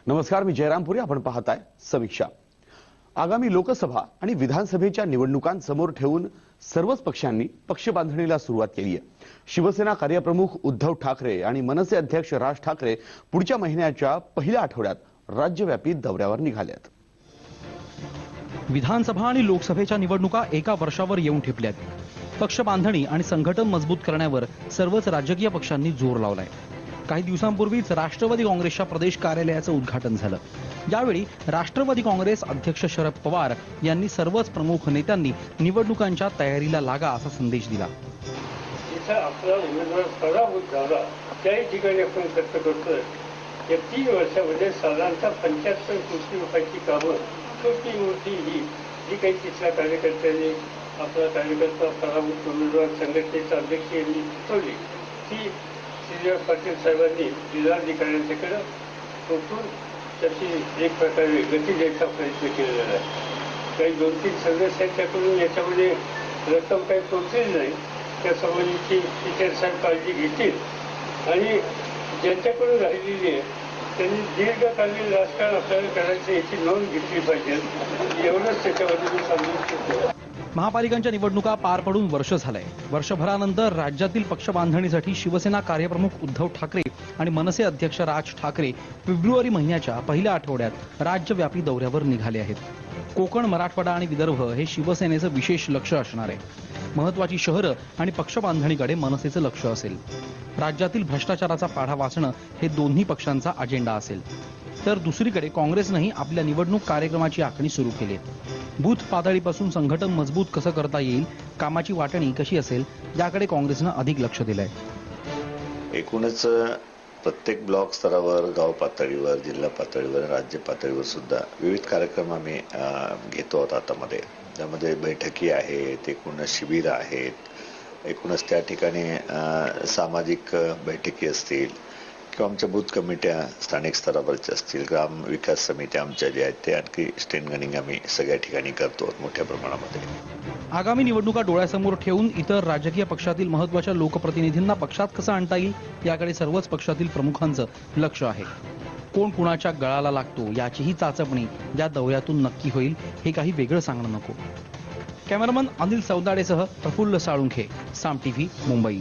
नमस्कार, मी जयरामपुरी. आपण पाहताय समीक्षा. आगामी लोकसभा आणि विधानसभेच्या निवडणुकांसमोर ठेवून सर्वच पक्षांनी पक्ष बांधणीला सुरुवात केली आहे. शिवसेना कार्यप्रमुख उद्धव ठाकरे आणि मनसे अध्यक्ष राज ठाकरे पुढच्या महिन्याच्या पहिल्या आठवड्यात राज्यव्यापी दौऱ्यावर निघालेत. विधानसभा आणि लोकसभेच्या निवडणुका एका वर्षावर येऊन ठेपल्यात. पक्ष बांधणी आणि संघटन मजबूत करण्यावर सर्वच राजकीय पक्षांनी जोर लावलाय. काही दिवसांपूर्वीच राष्ट्रवादी काँग्रेसच्या प्रदेश कार्यालयाचं उद्घाटन झालं. यावेळी राष्ट्रवादी काँग्रेस अध्यक्ष शरद पवार यांनी सर्वच प्रमुख नेत्यांनी निवडणुकांच्या तयारीला लागा असा संदेश दिला. जिथं आपला उमेदवार पराभूत झाला त्याही ठिकाणी आपण खर्च करतोय. या 3 वर्षामध्ये साधारणतः 75 कोटी रुपयाची कामं छोटी मोठी ही जी काही तिथल्या कार्यकर्त्यांनी आपला कार्यकर्ता पराभूत उमेदवार संघटनेचा अध्यक्ष यांनी सुचवली ती श्रीनिवास पाटील साहेबांनी जिल्हाधिकाऱ्यांच्याकडे पोचून त्याची एक प्रकारे गती द्यायचा प्रयत्न केलेला आहे. काही 2-3 सदस्यांच्याकडून याच्यामध्ये रक्कम काही पोचलेली नाही. त्या संबंधीची टीचर साहेब काळजी घेतील आणि ज्यांच्याकडून राहिलेली आहे त्यांनी दीर्घकालीन राजकारण आपल्याला करायचं याची नोंद घेतली पाहिजे. एवढंच त्याच्यामध्ये मी सांगू शकतो. महापालिकांच्या निवडणुका पार पडून वर्ष झालंय. वर्षभरानंतर राज्यातील पक्ष बांधणीसाठी शिवसेना कार्यप्रमुख उद्धव ठाकरे आणि मनसे अध्यक्ष राज ठाकरे फेब्रुवारी महिन्याच्या पहिल्या आठवड्यात राज्यव्यापी दौऱ्यावर निघाले आहेत. कोकण, मराठवाडा आणि विदर्भ हे शिवसेनेचं विशेष लक्ष असणार आहे. महत्वाची शहरं आणि पक्ष बांधणीकडे मनसेचं लक्ष असेल. राज्यातील भ्रष्टाचाराचा पाढा वाचणं हे दोन्ही पक्षांचा अजेंडा असेल. तर दुसरीकडे काँग्रेसनंही आपल्या निवडणूक कार्यक्रमाची आखणी सुरू केली. बूथ पातळीपासून संघटन मजबूत कसं करता येईल, कामाची वाटणी कशी असेल याकडे काँग्रेसनं अधिक लक्ष दिलंय. एकूणच प्रत्येक ब्लॉक स्तरावर, गाव पातळीवर, जिल्हा पातळीवर, राज्य पातळीवर सुद्धा विविध कार्यक्रम आम्ही घेतो आहोत. आतामध्ये त्यामध्ये बैठकी आहेत, एकूणच शिबिरं आहेत, एकूणच त्या ठिकाणी सामाजिक बैठकी असतील किंवा आमच्या बूथ कमिट्या स्थानिक स्तरावरच्या असतील, ग्राम विकास समित्या आमच्या ज्या आहेत ते आणखी स्टेनगनिंग आम्ही सगळ्या ठिकाणी करतो मोठ्या प्रमाणामध्ये. आगामी निवडणुका डोळ्यासमोर ठेवून इतर राजकीय पक्षातील महत्वाच्या लोकप्रतिनिधींना पक्षात कसं आणता येईल याकडे सर्वच पक्षातील प्रमुखांचं लक्ष आहे. कोण कुणाच्या गळाला लागतो याचीही चाचपणी या दौऱ्यातून नक्की होईल. हे काही वेगळं सांगणं नको. कॅमेरामन अनिल सौदाडेसह प्रफुल्ल साळुंखे, साम टीव्ही, मुंबई.